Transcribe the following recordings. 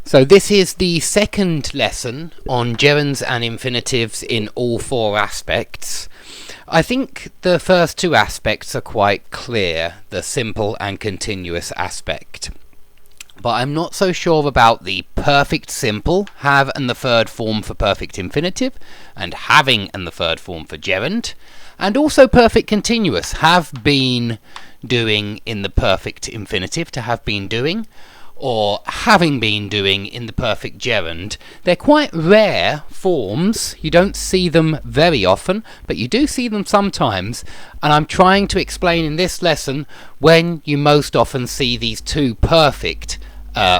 So this is the second lesson on gerunds and infinitives in all four aspects. I think the first two aspects are quite clear, the simple and continuous aspect. But I'm not so sure about the perfect simple, have and the third form for perfect infinitive, and having and the third form for gerund, and also perfect continuous, have been doing in the perfect infinitive, to have been doing, or having been doing in the perfect gerund. They're quite rare forms. You don't see them very often, but you do see them sometimes, and I'm trying to explain in this lesson when you most often see these two perfect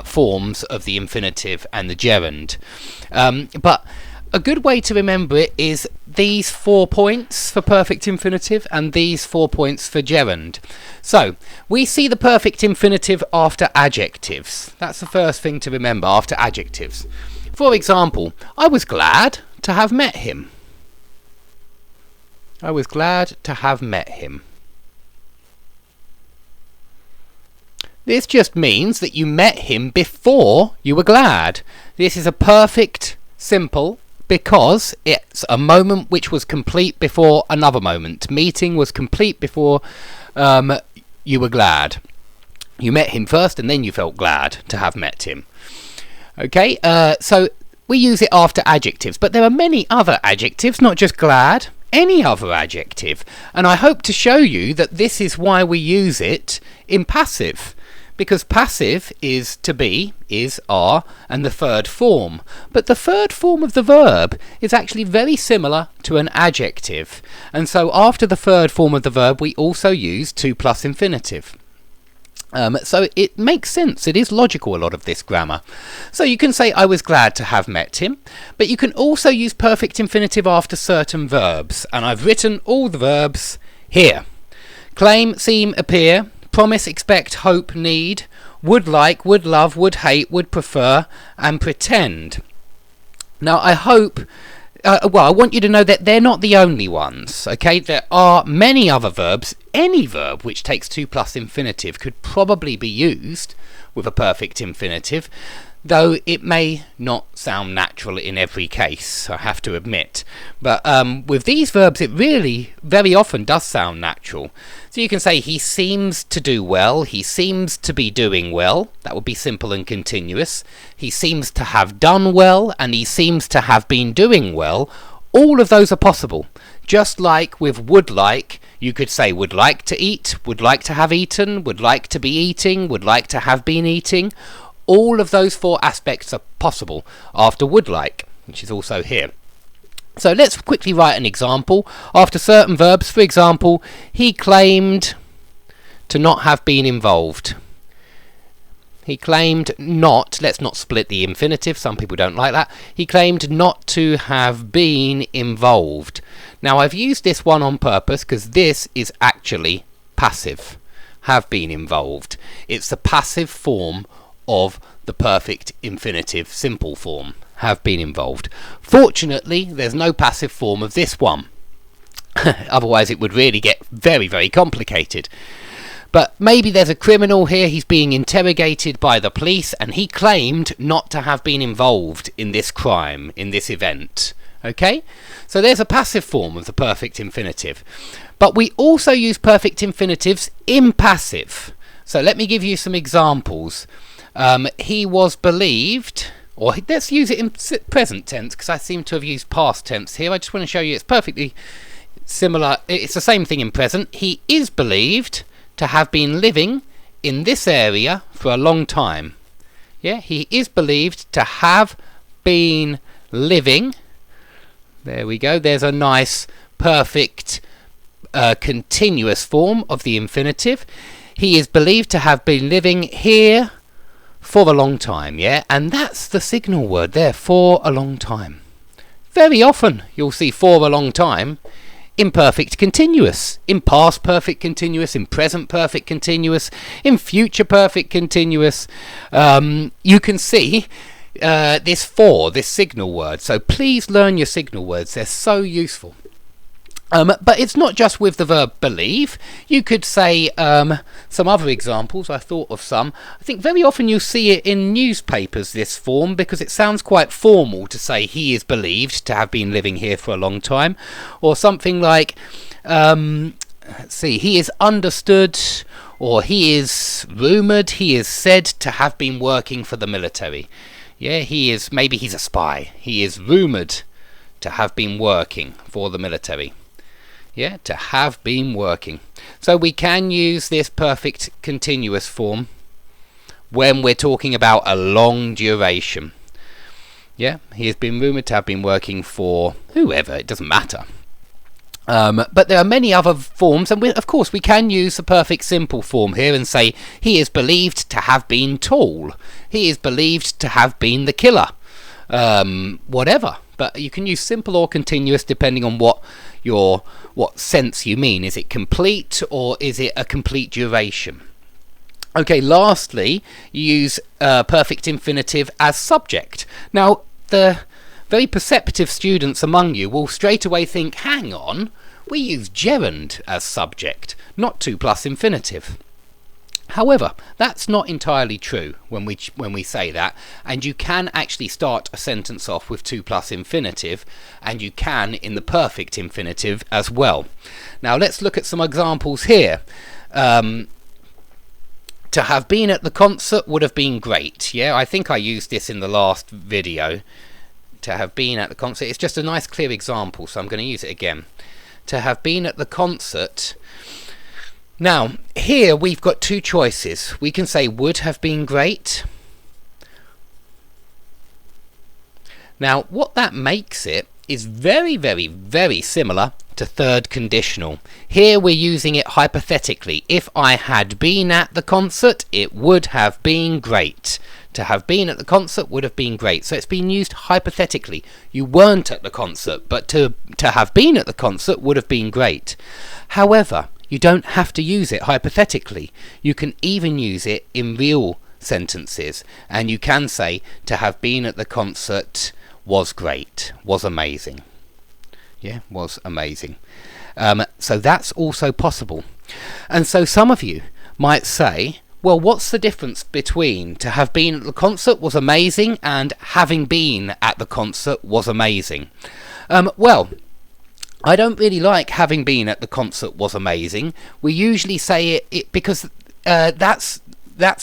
forms of the infinitive and the gerund. But a good way to remember it is these 4 points for perfect infinitive and these 4 points for gerund. So we see the perfect infinitive after adjectives. That's the first thing to remember, after adjectives. For example, I was glad to have met him. I was glad to have met him. This just means that you met him before you were glad. This is a perfect simple because it's a moment which was complete before another moment. Meeting was complete before you were glad. You met him first and then you felt glad to have met him. Okay, so we use it after adjectives, but there are many other adjectives, not just glad, any other adjective. And I hope to show you that this is why we use it in passive. Because passive is to be, is, are, and the third form. But the third form of the verb is actually very similar to an adjective. And so after the third form of the verb, we also use to plus infinitive. So it makes sense. It is logical, a lot of this grammar. So you can say, I was glad to have met him. But you can also use perfect infinitive after certain verbs. And I've written all the verbs here. Claim, seem, appear. Promise, expect, hope, need, would like, would love, would hate, would prefer, and pretend. Now, I hope, I want you to know that they're not the only ones, okay? There are many other verbs. Any verb which takes to plus infinitive could probably be used with a perfect infinitive, though it may not sound natural in every case, I have to admit. But with these verbs, it really very often does sound natural. So you can say, he seems to do well, he seems to be doing well. That would be simple and continuous. He seems to have done well, and he seems to have been doing well. All of those are possible. Just like with would like, you could say would like to eat, would like to have eaten, would like to be eating, would like to have been eating. All of those 4 aspects are possible after would like, which is also here. So let's quickly write an example. After certain verbs, for example, he claimed to not have been involved. He claimed not, let's not split the infinitive, some people don't like that. He claimed not to have been involved. Now I've used this one on purpose because this is actually passive. Have been involved. It's the passive form of the perfect infinitive simple form, have been involved. Fortunately, there's no passive form of this one. Otherwise it would really get very, very complicated. But maybe there's a criminal here, he's being interrogated by the police, and he claimed not to have been involved in this crime, in this event. Okay? So there's a passive form of the perfect infinitive. But we also use perfect infinitives in passive. So let me give you some examples. He was believed, or let's use it in present tense because I seem to have used past tense here. I just want to show you it's perfectly similar. It's the same thing in present. He is believed to have been living in this area for a long time. Yeah, he is believed to have been living. There we go. There's a nice perfect continuous form of the infinitive. He is believed to have been living here for a long time, yeah? And that's the signal word there, for a long time. Very often you'll see for a long time in perfect continuous, in past perfect continuous, in present perfect continuous, in future perfect continuous. You can see this for, this signal word. So please learn your signal words. They're so useful. But it's not just with the verb believe. You could say some other examples. I thought of some. I think very often you see it in newspapers, this form, because it sounds quite formal to say he is believed to have been living here for a long time. Or something like, let's see, he is understood, or he is rumoured, he is said to have been working for the military. Yeah, maybe he's a spy. He is rumoured to have been working for the military. Yeah, to have been working. So we can use this perfect continuous form when we're talking about a long duration. Yeah, he has been rumoured to have been working for whoever, it doesn't matter. But there are many other forms, and of course we can use the perfect simple form here and say he is believed to have been tall. He is believed to have been the killer. Whatever. But you can use simple or continuous depending on what sense you mean. Is it complete or is it a complete duration? Okay, lastly, you use perfect infinitive as subject. Now, the very perceptive students among you will straight away think, hang on, we use gerund as subject, not 2 plus infinitive. However, that's not entirely true when we say that, and you can actually start a sentence off with 2 plus infinitive, and you can in the perfect infinitive as well. Now let's look at some examples here. To have been at the concert would have been great. Yeah, I think I used this in the last video. To have been at the concert. It's just a nice clear example, so I'm going to use it again. To have been at the concert. Now, here we've got two choices. We can say would have been great. Now, what that makes it is very, very, very similar to third conditional. Here we're using it hypothetically. If I had been at the concert, it would have been great. To have been at the concert would have been great. So it's been used hypothetically. You weren't at the concert, but to have been at the concert would have been great. However, you don't have to use it hypothetically. You can even use it in real sentences. And you can say, to have been at the concert was great, was amazing. Yeah, was amazing. So that's also possible. And so some of you might say, well, what's the difference between to have been at the concert was amazing and having been at the concert was amazing? Well, I don't really like having been at the concert was amazing. We usually say it because that's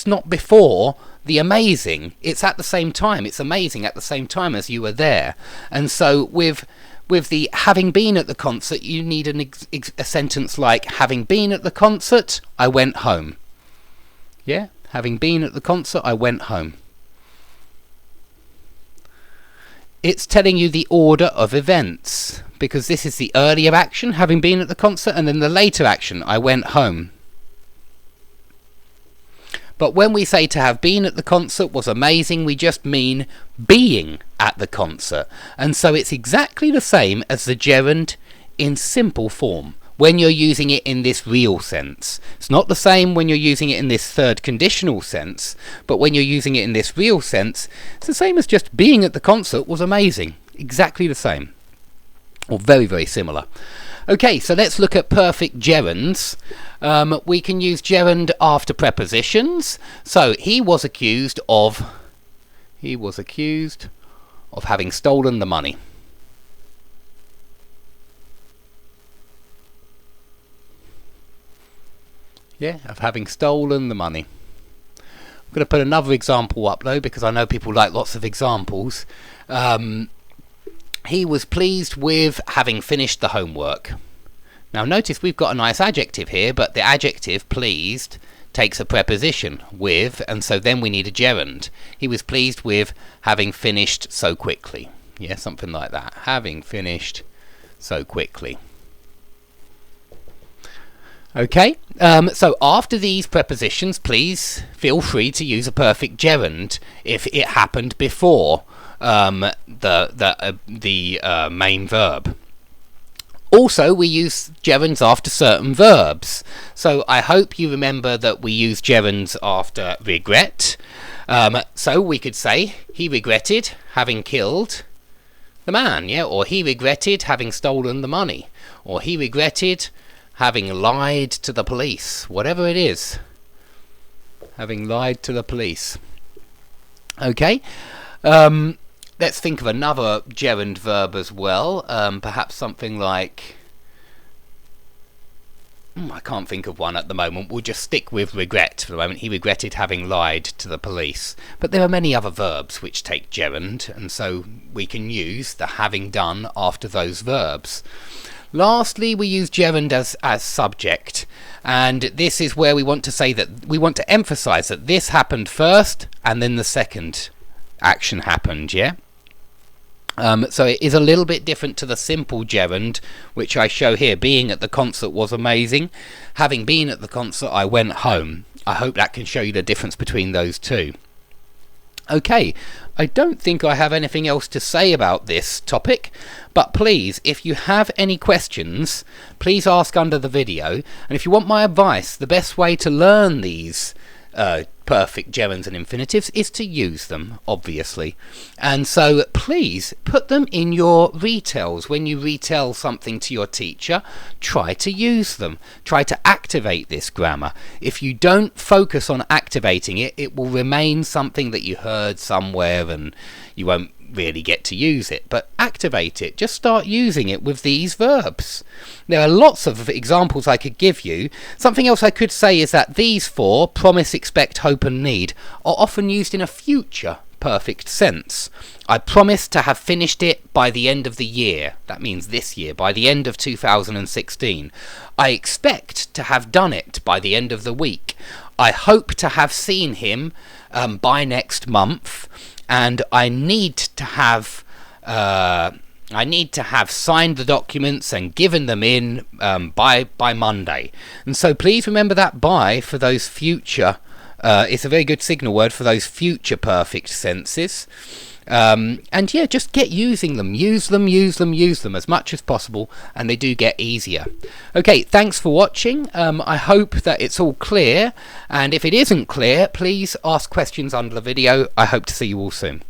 not before the amazing. It's at the same time. It's amazing at the same time as you were there. And so with the having been at the concert, you need a sentence like, having been at the concert, I went home. Yeah, having been at the concert, I went home. It's telling you the order of events, because this is the earlier action, having been at the concert, and then the later action, I went home. But when we say to have been at the concert was amazing, we just mean being at the concert. And so it's exactly the same as the gerund in simple form when you're using it in this real sense. It's not the same when you're using it in this third conditional sense, but when you're using it in this real sense, it's the same as just being at the concert was amazing. Exactly the same. Or very, very similar. Okay, so let's look at perfect gerunds. We can use gerund after prepositions. So he was accused of having stolen the money. Yeah, of having stolen the money. I'm going to put another example up though, because I know people like lots of examples. He was pleased with having finished the homework. Now notice we've got a nice adjective here, but the adjective pleased takes a preposition with, and so then we need a gerund. He was pleased with having finished so quickly. Yeah, something like that. Having finished so quickly. Okay, so after these prepositions, please feel free to use a perfect gerund if it happened before the main verb. Also, we use gerunds after certain verbs. So I hope you remember that we use gerunds after regret. So we could say, he regretted having killed the man, yeah, or he regretted having stolen the money, or he regretted having lied to the police, whatever it is, having lied to the police. Okay, let's think of another gerund verb as well, perhaps something like, I can't think of one at the moment. We'll just stick with regret for the moment. He regretted having lied to the police. But there are many other verbs which take gerund, and so we can use the having done after those verbs. Lastly, we use gerund as subject, and this is where we want to say that we want to emphasize that this happened first and then the second action happened, yeah? So it is a little bit different to the simple gerund, which I show here. Being at the concert was amazing. Having been at the concert, I went home. I hope that can show you the difference between those two. Okay, I don't think I have anything else to say about this topic, but please, if you have any questions, please ask under the video. And if you want my advice, the best way to learn these perfect gerunds and infinitives is to use them, obviously. And so please put them in your retells. When you retell something to your teacher, try to use them. Try to activate this grammar. If you don't focus on activating it, it will remain something that you heard somewhere and you won't really get to use it. But activate it. Just start using it with these verbs. There are lots of examples I could give you. Something else I could say is that these four, promise, expect, hope and need, are often used in a future perfect sense. I promise to have finished it by the end of the year. That means this year, by the end of 2016. I expect to have done it by the end of the week. I hope to have seen him by next month. And I need to have signed the documents and given them in by Monday. And so please remember that by for those future. It's a very good signal word for those future perfect senses. And yeah, just get using them. Use them as much as possible, and they do get easier. Okay, thanks for watching. I hope that it's all clear, and if it isn't clear, please ask questions under the video. I hope to see you all soon.